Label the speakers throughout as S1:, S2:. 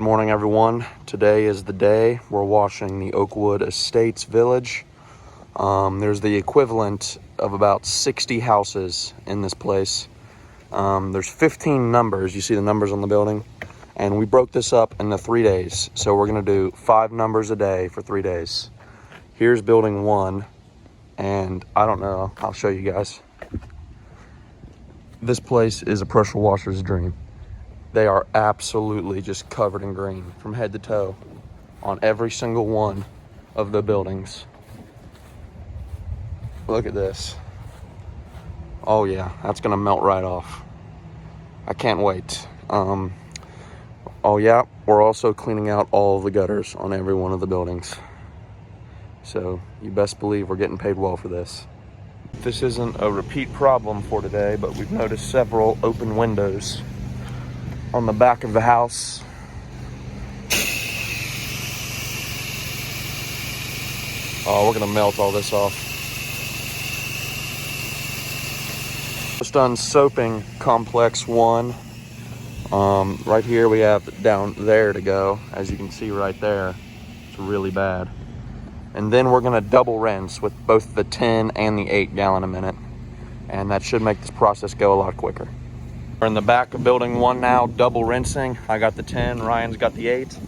S1: Good morning, everyone. Today is the day we're washing the Oakwood Estates Village. There's the equivalent of about 60 houses in this place. There's 15 numbers. You see the numbers on the building? And we broke this up into 3 days. So we're going to do 5 numbers a day for 3 days. Here's building 1. And I don't know. I'll show you guys. This place is a pressure washer's dream. They are absolutely just covered in green from head to toe on every single one of the buildings. Look at this. Oh yeah, that's gonna melt right off. I can't wait. Oh yeah, we're also cleaning out all of the gutters on every one of the buildings. So you best believe we're getting paid well for this. This isn't a repeat problem for today, but we've noticed several open windows on the back of the house. Oh, we're gonna melt all this off. Just done soaping complex 1. Right here we have down there to go. As you can see right there, it's really bad. And then we're gonna double rinse with both the 10 and the 8 gallon a minute. And that should make this process go a lot quicker. We're in the back of building 1 now, double rinsing. I got the 10, Ryan's got the 8.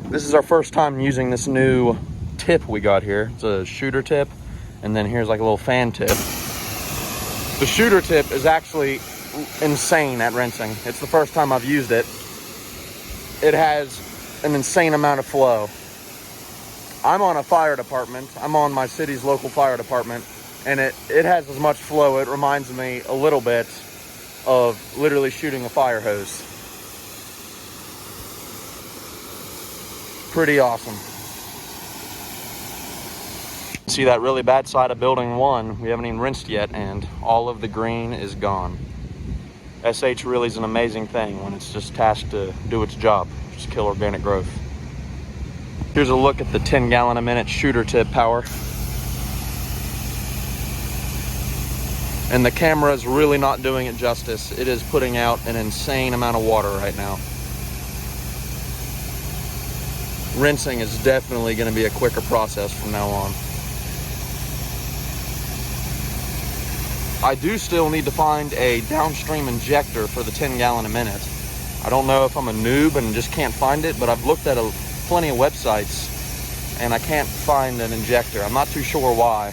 S1: This is our first time using this new tip we got here. It's a shooter tip, and then here's like a little fan tip. The shooter tip is actually insane at rinsing. It's the first time I've used it. It has an insane amount of flow. I'm on a fire department. I'm on my city's local fire department, and it has as much flow. It reminds me a little bit of literally shooting a fire hose. Pretty awesome. See that really bad side of building 1? We haven't even rinsed yet, and all of the green is gone. SH really is an amazing thing when it's just tasked to do its job, just kill organic growth. Here's a look at the 10 gallon a minute shooter tip power. And the camera is really not doing it justice. It is putting out an insane amount of water right now. Rinsing is definitely going to be a quicker process from now on. I do still need to find a downstream injector for the 10 gallon a minute. I don't know if I'm a noob and just can't find it, but I've looked at plenty of websites and I can't find an injector. I'm not too sure why.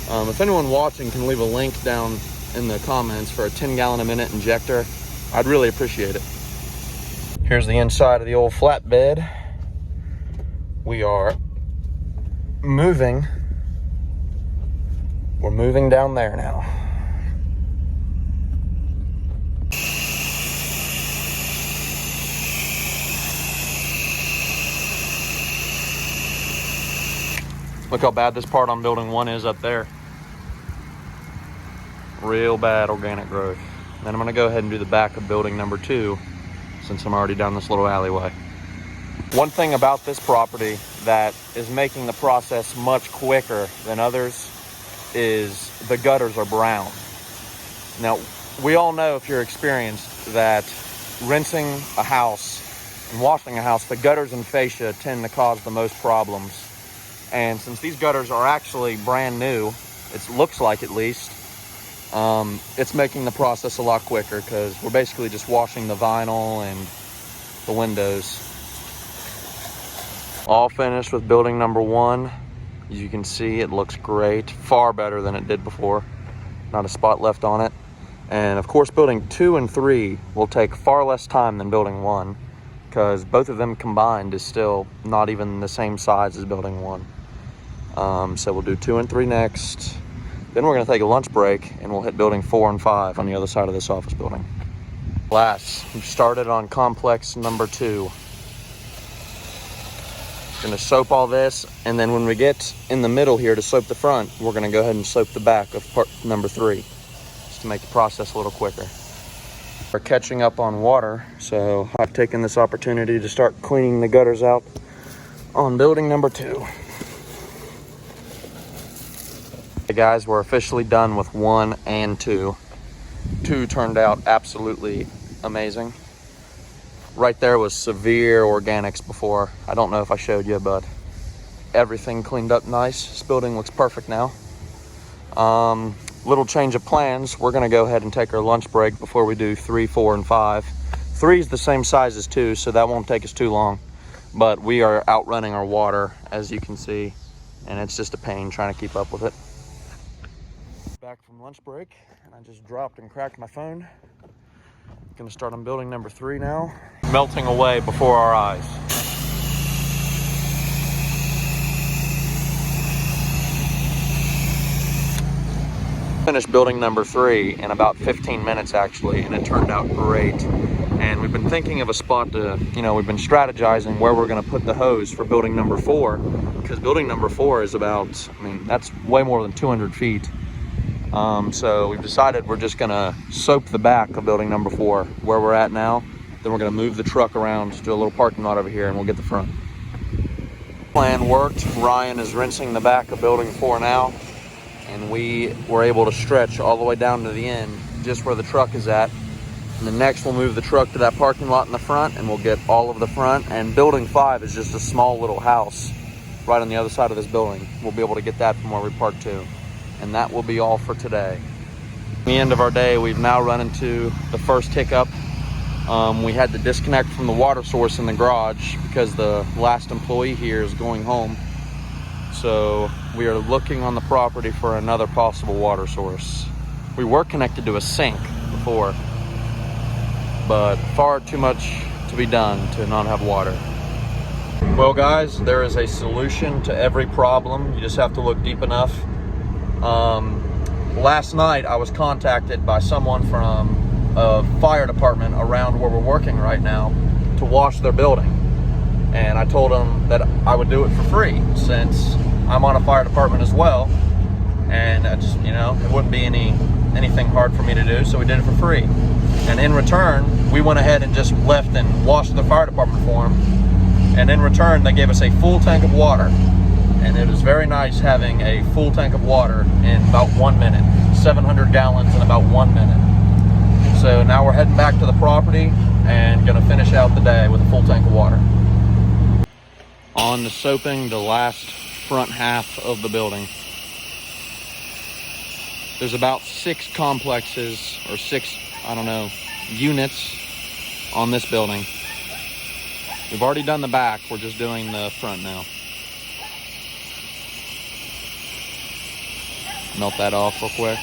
S1: If anyone watching can leave a link down in the comments for a 10 gallon a minute injector, I'd really appreciate it. Here's the inside of the old flatbed. We are moving. We're moving down there now. Look how bad this part on building 1 is up there. Real bad organic growth. Then I'm gonna go ahead and do the back of building number 2 since I'm already down this little alleyway. One thing about this property that is making the process much quicker than others is the gutters are brown. Now, we all know, if you're experienced, that rinsing a house and washing a house, the gutters and fascia tend to cause the most problems. And since these gutters are actually brand new, it looks like at least, it's making the process a lot quicker because we're basically just washing the vinyl and the windows. All finished with building number 1. As you can see, it looks great. Far better than it did before. Not a spot left on it. And of course, building 2 and 3 will take far less time than building 1 because both of them combined is still not even the same size as building 1. So we'll do 2 and 3 next. Then we're gonna take a lunch break and we'll hit building 4 and 5 on the other side of this office building. Last, we started on complex number 2. Gonna soap all this, and then when we get in the middle here to soap the front, we're gonna go ahead and soap the back of part number 3, just to make the process a little quicker. We're catching up on water, so I've taken this opportunity to start cleaning the gutters out on building number 2. Hey guys, we're officially done with 1 and 2. 2 turned out absolutely amazing. Right there was severe organics before. I don't know if I showed you, but everything cleaned up nice. This building looks perfect now. Little change of plans. We're gonna go ahead and take our lunch break before we do 3, 4, and 5. 3 is the same size as 2, so that won't take us too long. But we are outrunning our water, as you can see, and it's just a pain trying to keep up with it. Back from lunch break, and I just dropped and cracked my phone. Gonna start on building number 3 now. Melting away before our eyes. Finished building number 3 in about 15 minutes actually, and it turned out great. And we've been thinking of a spot to, we've been strategizing where we're gonna put the hose for building number 4, because building number 4 is about, that's way more than 200 feet. So we've decided we're just gonna soap the back of building number 4 where we're at now. Then we're gonna move the truck around to a little parking lot over here, and we'll get the front. Plan worked. Ryan is rinsing the back of building 4 now, and we were able to stretch all the way down to the end, just where the truck is at. And then next we'll move the truck to that parking lot in the front, and we'll get all of the front. And building 5 is just a small little house right on the other side of this building. We'll be able to get that from where we parked to. And that will be all for today. At the end of our day, we've now run into the first hiccup. We had to disconnect from the water source in the garage because the last employee here is going home. So we are looking on the property for another possible water source. We were connected to a sink before, but far too much to be done to not have water. Well guys, there is a solution to every problem. You just have to look deep enough. Last night I was contacted by someone from a fire department around where we're working right now to wash their building. And I told them that I would do it for free since I'm on a fire department as well. And I just, it wouldn't be anything hard for me to do, so we did it for free. And in return, we went ahead and just left and washed the fire department for them. And in return, they gave us a full tank of water. And it was very nice having a full tank of water in about 1 minute. 700 gallons in about 1 minute. So now we're heading back to the property and gonna finish out the day with a full tank of water. On to soaping the last front half of the building. There's about 6 complexes, or 6, units on this building. We've already done the back, we're just doing the front now. Melt that off real quick.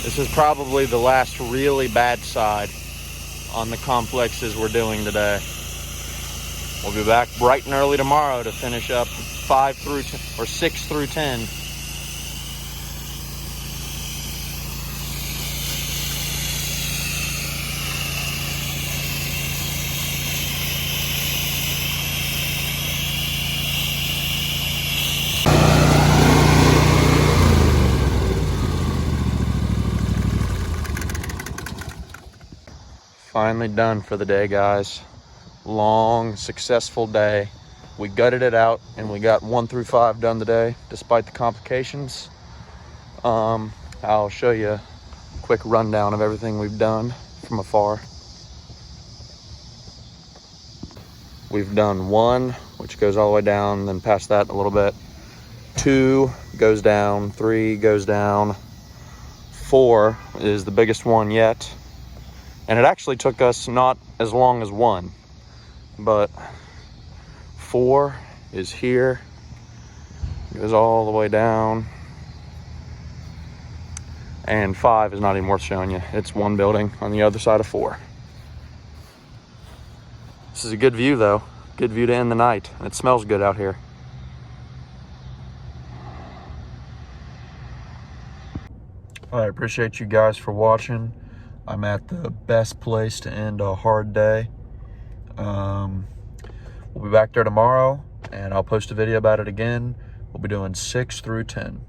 S1: This is probably the last really bad side on the complexes we're doing today. We'll be back bright and early tomorrow to finish up 6 through 10. Finally done for the day, guys. Long, successful day. We gutted it out and we got 1 through 5 done today, despite the complications. I'll show you a quick rundown of everything we've done from afar. We've done 1, which goes all the way down, then past that a little bit. 2 goes down, 3 goes down. 4 is the biggest one yet. And it actually took us not as long as 1. But 4 is here, goes all the way down, and 5 is not even worth showing you. It's 1 building on the other side of 4. This is a good view though, good view to end the night, and it smells good out here. I appreciate you guys for watching. I'm at the best place to end a hard day. We'll be back there tomorrow, and I'll post a video about it again. We'll be doing 6 through 10.